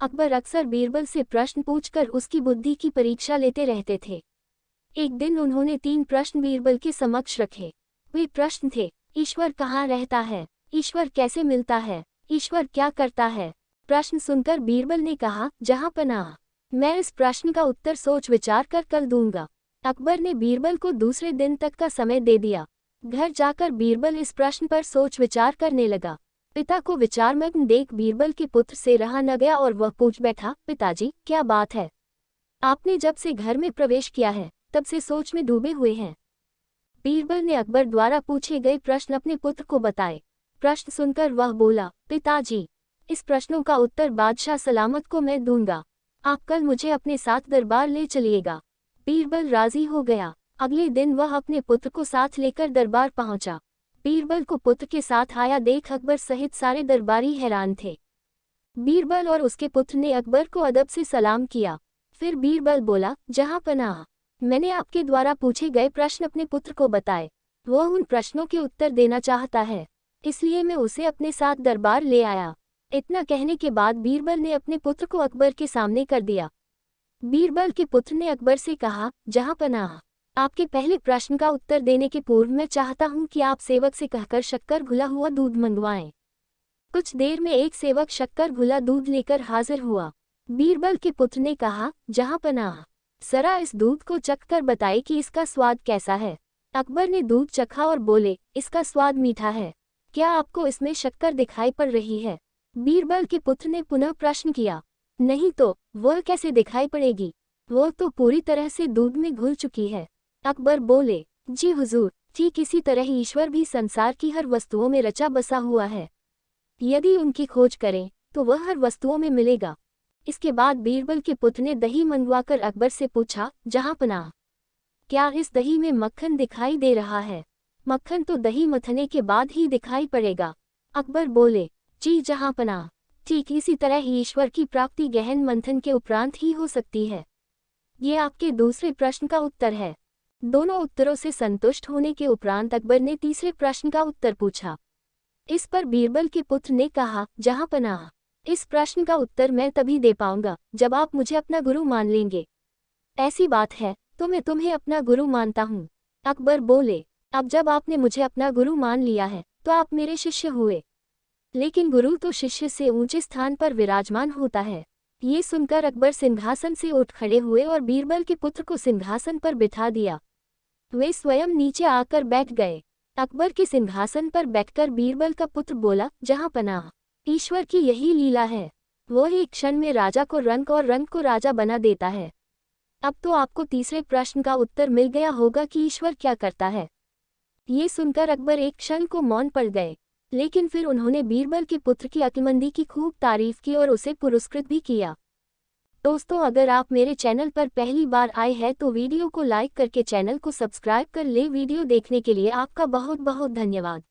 अकबर अक्सर बीरबल से प्रश्न पूछकर उसकी बुद्धि की परीक्षा लेते रहते थे। एक दिन उन्होंने 3 प्रश्न बीरबल के समक्ष रखे। वे प्रश्न थे: ईश्वर कहाँ रहता है? ईश्वर कैसे मिलता है? ईश्वर क्या करता है? प्रश्न सुनकर बीरबल ने कहा, जहाँ पनाह, मैं इस प्रश्न का उत्तर सोच विचार कर कल दूंगा। अकबर ने बीरबल को दूसरे दिन तक का समय दे दिया। घर जाकर बीरबल इस प्रश्न पर सोच विचार करने लगा। पिता को विचारमग्न देख बीरबल के पुत्र से रहा न गया और वह पूछ बैठा, पिताजी, क्या बात है? आपने जब से घर में प्रवेश किया है तब से सोच में डूबे हुए हैं। बीरबल ने अकबर द्वारा पूछे गए प्रश्न अपने पुत्र को बताए। प्रश्न सुनकर वह बोला, पिताजी, इस प्रश्नों का उत्तर बादशाह सलामत को मैं दूंगा। आप कल मुझे अपने साथ दरबार ले चलिएगा। बीरबल राजी हो गया। अगले दिन वह अपने पुत्र को साथ लेकर दरबार पहुंचा। बीरबल को पुत्र के साथ आया देख अकबर सहित सारे दरबारी हैरान थे। बीरबल और उसके पुत्र ने अकबर को अदब से सलाम किया। फिर बीरबल बोला, जहाँ पनाह, मैंने आपके द्वारा पूछे गए प्रश्न अपने पुत्र को बताए। वह उन प्रश्नों के उत्तर देना चाहता है, इसलिए मैं उसे अपने साथ दरबार ले आया। इतना कहने के बाद बीरबल ने अपने पुत्र को अकबर के सामने कर दिया। बीरबल के पुत्र ने अकबर से कहा, जहाँ पनाह, आपके पहले प्रश्न का उत्तर देने के पूर्व मैं चाहता हूँ कि आप सेवक से कहकर शक्कर घुला हुआ दूध मंगवाएं। कुछ देर में एक सेवक शक्कर घुला दूध लेकर हाजिर हुआ। बीरबल के पुत्र ने कहा, जहाँ पनाह, जरा इस दूध को चख कर बताए कि इसका स्वाद कैसा है। अकबर ने दूध चखा और बोले, इसका स्वाद मीठा है। क्या आपको इसमें शक्कर दिखाई पड़ रही है? बीरबल के पुत्र ने पुनः प्रश्न किया। नहीं तो वह कैसे दिखाई पड़ेगी? वह तो पूरी तरह से दूध में घुल चुकी है। अकबर बोले, जी हुजूर, ठीक इसी तरह ईश्वर भी संसार की हर वस्तुओं में रचा बसा हुआ है। यदि उनकी खोज करें तो वह हर वस्तुओं में मिलेगा। इसके बाद बीरबल के पुत्र ने दही मंगवाकर अकबर से पूछा, जहाँ पनाह, क्या इस दही में मक्खन दिखाई दे रहा है? मक्खन तो दही मथने के बाद ही दिखाई पड़ेगा। अकबर बोले, जी जहाँ पनाह, ठीक इसी तरह ही ईश्वर की प्राप्ति गहन मंथन के उपरांत ही हो सकती है। ये आपके दूसरे प्रश्न का उत्तर है। दोनों उत्तरों से संतुष्ट होने के उपरांत अकबर ने तीसरे प्रश्न का उत्तर पूछा। इस पर बीरबल के पुत्र ने कहा, जहाँ पनाह, इस प्रश्न का उत्तर मैं तभी दे पाऊंगा जब आप मुझे अपना गुरु मान लेंगे। ऐसी बात है तो मैं तुम्हें अपना गुरु मानता हूँ। अकबर बोले, अब जब आपने मुझे अपना गुरु मान लिया है तो आप मेरे शिष्य हुए। लेकिन गुरु तो शिष्य से ऊंचे स्थान पर विराजमान होता है। ये सुनकर अकबर सिंहासन से उठ खड़े हुए और बीरबल के पुत्र को सिंहासन पर बिठा दिया। वे स्वयं नीचे आकर बैठ गए। अकबर के सिंहासन पर बैठकर बीरबल का पुत्र बोला, जहाँ पनाह, ईश्वर की यही लीला है। वह एक क्षण में राजा को रंक और रंक को राजा बना देता है। अब तो आपको तीसरे प्रश्न का उत्तर मिल गया होगा कि ईश्वर क्या करता है। ये सुनकर अकबर एक क्षण को मौन पड़ गए, लेकिन फिर उन्होंने बीरबल के पुत्र की अक्लमंदी की खूब तारीफ की और उसे पुरस्कृत भी किया। दोस्तों, अगर आप मेरे चैनल पर पहली बार आए हैं तो वीडियो को लाइक करके चैनल को सब्सक्राइब कर ले। वीडियो देखने के लिए आपका बहुत बहुत धन्यवाद।